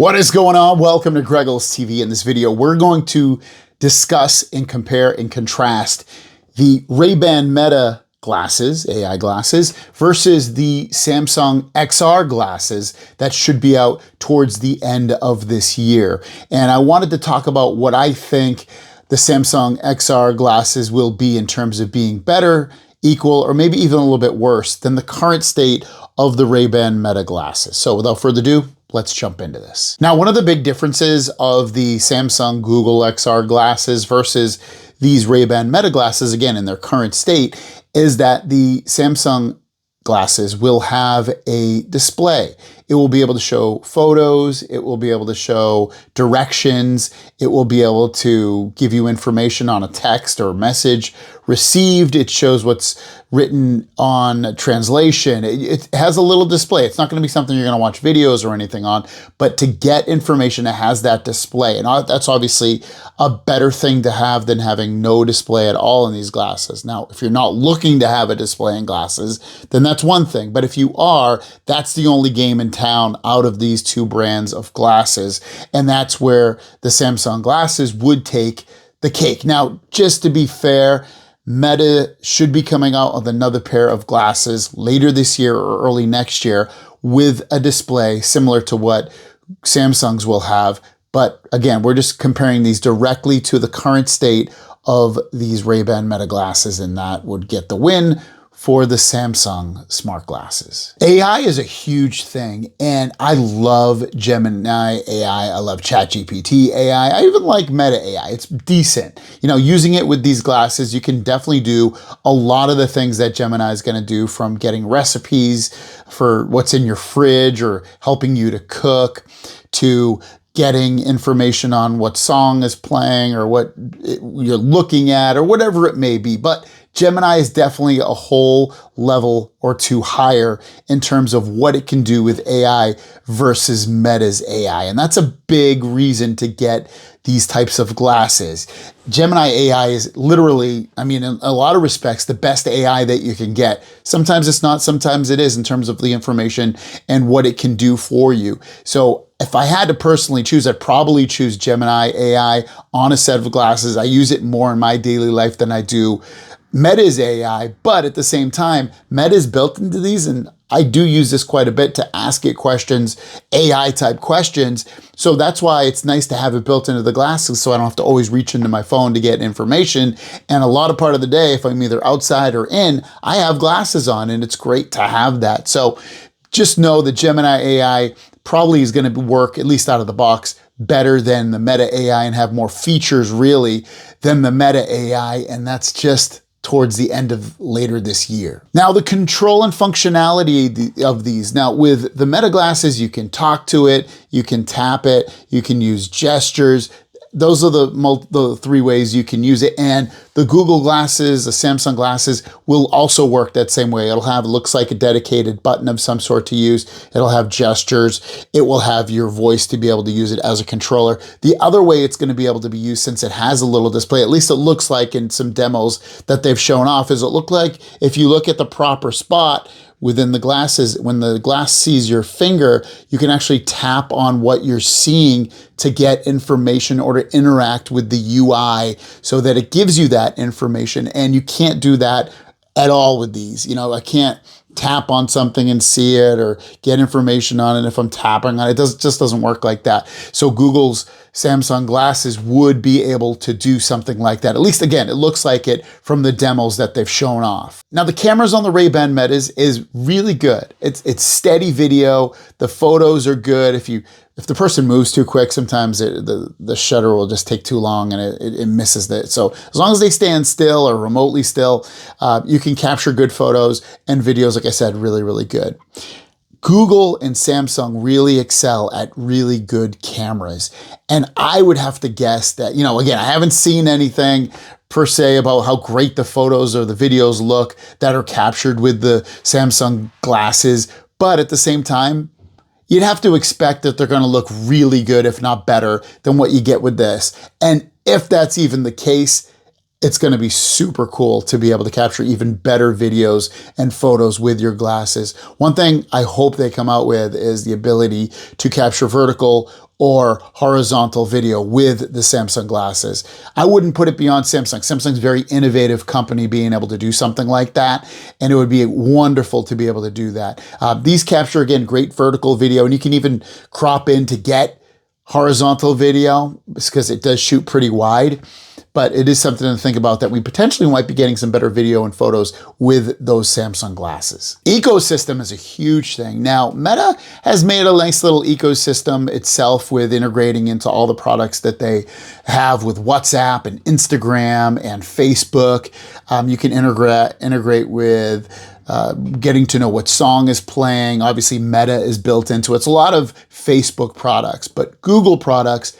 What is going on? Welcome to Greggles TV. In this video, we're going to discuss and compare and contrast the Ray-Ban Meta glasses, AI glasses, versus the Samsung XR glasses that should be out towards the end of this year. And I wanted to talk about what I think the Samsung XR glasses will be in terms of being better, equal, or maybe even a little bit worse than the current state of the Ray-Ban Meta glasses. So without further ado, let's jump into this. Now, one of the big differences of the Samsung Google XR glasses versus these Ray-Ban Meta glasses, again, in their current state, is that the Samsung glasses will have a display. It will be able to show photos, it will be able to show directions, it will be able to give you information on a text or message received. It shows what's written on translation. It has a little display. It's not going to be something you're going to watch videos or anything on, but to get information, it has that display. And that's obviously a better thing to have than having no display at all in these glasses. Now, if you're not looking to have a display in glasses, then that's one thing. But if you are, that's the only game in town out of these two brands of glasses. And that's where the Samsung glasses would take the cake. Now, just to be fair, Meta should be coming out with another pair of glasses later this year or early next year with a display similar to what Samsung's will have. But again, we're just comparing these directly to the current state of these Ray-Ban Meta glasses, and that would get the win for the Samsung smart glasses. AI is a huge thing, and I love Gemini AI. I love ChatGPT AI. I even like Meta AI. It's decent. You know, using it with these glasses, you can definitely do a lot of the things that Gemini is going to do, from getting recipes for what's in your fridge or helping you to cook, to getting information on what song is playing or what you're looking at or whatever it may be. But Gemini is definitely a whole level or two higher in terms of what it can do with AI versus Meta's AI. And that's a big reason to get these types of glasses. Gemini AI is literally, I mean, in a lot of respects, the best AI that you can get. Sometimes it's not, sometimes it is, in terms of the information and what it can do for you. So if I had to personally choose, I'd probably choose Gemini AI on a set of glasses. I use it more in my daily life than I do Meta's AI, but at the same time, Meta's built into these, and I do use this quite a bit to ask it questions, AI type questions. So that's why it's nice to have it built into the glasses, so I don't have to always reach into my phone to get information. And a lot of part of the day, if I'm either outside or in, I have glasses on, and it's great to have that. So just know that Gemini AI probably is going to work, at least out of the box, better than the Meta AI and have more features really than the Meta AI. And that's just towards the end of later this year. Now, the control and functionality of these. Now, with the Meta glasses, you can talk to it, you can tap it, you can use gestures. Those are the three ways you can use it. And the Google glasses, the Samsung glasses will also work that same way. It'll have, looks like a dedicated button of some sort to use. It'll have gestures. It will have your voice to be able to use it as a controller. The other way it's going to be able to be used, since it has a little display, at least it looks like in some demos that they've shown off, is it look like if you look at the proper spot within the glasses, when the glass sees your finger, you can actually tap on what you're seeing to get information or to interact with the UI so that it gives you that information. And you can't do that at all with these. You know, I can't tap on something and see it or get information on it if I'm tapping on it. It just doesn't work like that. So Google's Samsung glasses would be able to do something like that. At least, again, it looks like it from the demos that they've shown off. Now, the cameras on the Ray-Ban Metas is really good. It's steady video. The photos are good. If the person moves too quick, sometimes the shutter will just take too long and it misses it. So as long as they stand still or remotely still, you can capture good photos and videos, like I said, really, really good. Google and Samsung really excel at really good cameras. And I would have to guess that, you know, again, I haven't seen anything per se about how great the photos or the videos look that are captured with the Samsung glasses. But at the same time, you'd have to expect that they're going to look really good, if not better, than what you get with this. And if that's even the case, it's going to be super cool to be able to capture even better videos and photos with your glasses. One thing I hope they come out with is the ability to capture vertical or horizontal video with the Samsung glasses. I wouldn't put it beyond Samsung. Samsung's a very innovative company being able to do something like that, and it would be wonderful to be able to do that. These capture, again, great vertical video, and you can even crop in to get horizontal video because it does shoot pretty wide. But it is something to think about that we potentially might be getting some better video and photos with those Samsung glasses. Ecosystem is a huge thing. Now, Meta has made a nice little ecosystem itself with integrating into all the products that they have with WhatsApp and Instagram and Facebook. You can integrate with getting to know what song is playing. Obviously, Meta is built into it. It's a lot of Facebook products, but Google products,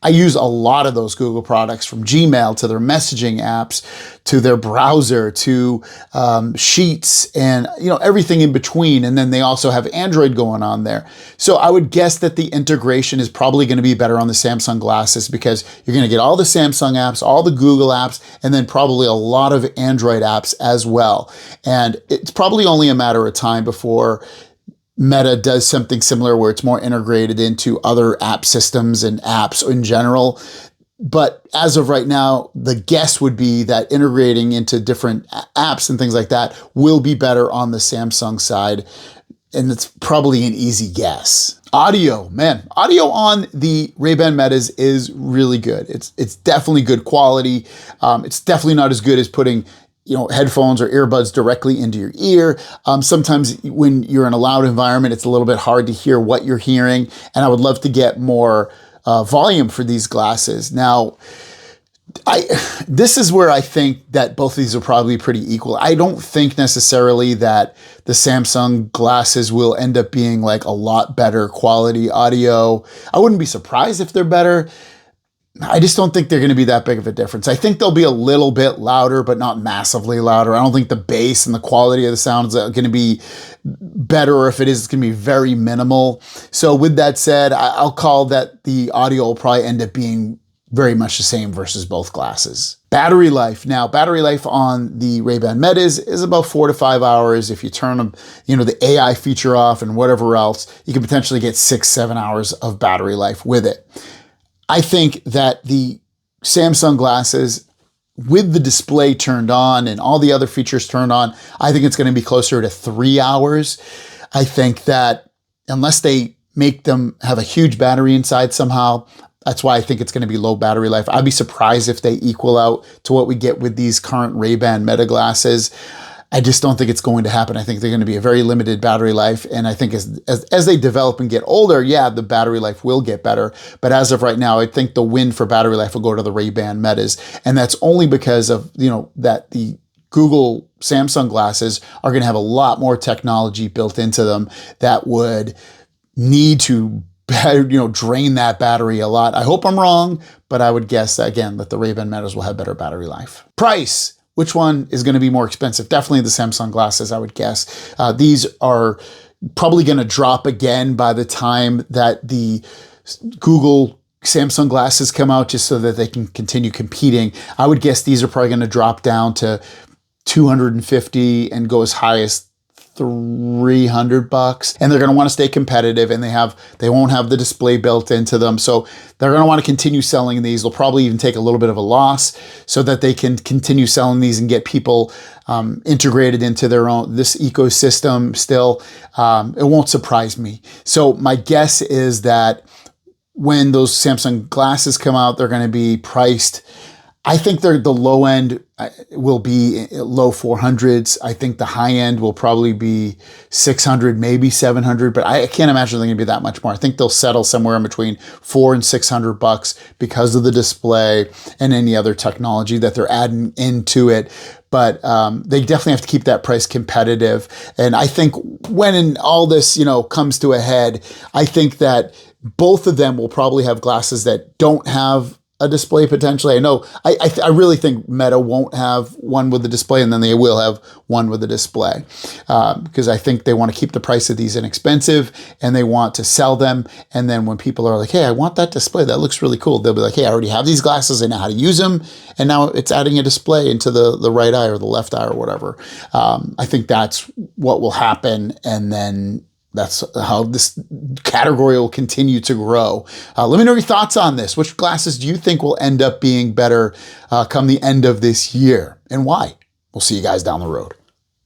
I use a lot of those Google products, from Gmail to their messaging apps, to their browser, to Sheets, and everything in between. And then they also have Android going on there. So I would guess that the integration is probably going to be better on the Samsung glasses, because you're going to get all the Samsung apps, all the Google apps, and then probably a lot of Android apps as well. And it's probably only a matter of time before Meta does something similar where it's more integrated into other app systems and apps in general. But as of right now, the guess would be that integrating into different apps and things like that will be better on the Samsung side. And it's probably an easy guess. Audio, man, audio on the Ray-Ban Metas is really good. It's definitely good quality. It's definitely not as good as putting headphones or earbuds directly into your ear. Sometimes when you're in a loud environment, it's a little bit hard to hear what you're hearing. And I would love to get more volume for these glasses. Now, this is where I think that both of these are probably pretty equal. I don't think necessarily that the Samsung glasses will end up being like a lot better quality audio. I wouldn't be surprised if they're better. I just don't think they're going to be that big of a difference. I think they'll be a little bit louder, but not massively louder. I don't think the bass and the quality of the sound is going to be better, or if it is, it's going to be very minimal. So with that said, I'll call that the audio will probably end up being very much the same versus both glasses. Battery life. Now, battery life on the Ray-Ban Metas is about 4 to 5 hours. If you turn them, the AI feature off and whatever else, you can potentially get 6-7 hours of battery life with it. I think that the Samsung glasses, with the display turned on and all the other features turned on, I think it's going to be closer to 3 hours. I think that unless they make them have a huge battery inside somehow, that's why I think it's going to be low battery life. I'd be surprised if they equal out to what we get with these current Ray-Ban Meta glasses. I just don't think it's going to happen. I think they're going to be a very limited battery life. And I think as they develop and get older, yeah, the battery life will get better. But as of right now, I think the win for battery life will go to the Ray-Ban Metas. And that's only because of, that the Google Samsung glasses are going to have a lot more technology built into them that would need to drain that battery a lot. I hope I'm wrong, but I would guess, again, that the Ray-Ban Metas will have better battery life. Price. Which one is going to be more expensive? Definitely the Samsung glasses, I would guess. These are probably going to drop again by the time that the Google Samsung glasses come out, just so that they can continue competing. I would guess these are probably going to drop down to $250 and go as high as $300, and they're going to want to stay competitive, and they won't have the display built into them. So they're going to want to continue selling these. They'll probably even take a little bit of a loss so that they can continue selling these and get people integrated into this ecosystem still. It won't surprise me. So my guess is that when those Samsung glasses come out, they're going to be priced, I think the low end will be low 400s. I think the high end will probably be 600, maybe 700, but I can't imagine they're going to be that much more. I think they'll settle somewhere in between $400 and $600 because of the display and any other technology that they're adding into it. But they definitely have to keep that price competitive. And I think when all this, comes to a head, I think that both of them will probably have glasses that don't have a display potentially. I really think Meta won't have one with the display, and then they will have one with the display because I think they want to keep the price of these inexpensive and they want to sell them. And then when people are like, hey, I want that display, that looks really cool, they'll be like, hey, I already have these glasses, I know how to use them, and now it's adding a display into the right eye or the left eye or whatever. I think that's what will happen, and then That's how this category will continue to grow. Let me know your thoughts on this. Which glasses do you think will end up being better come the end of this year, and why? We'll see you guys down the road.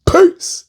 Peace.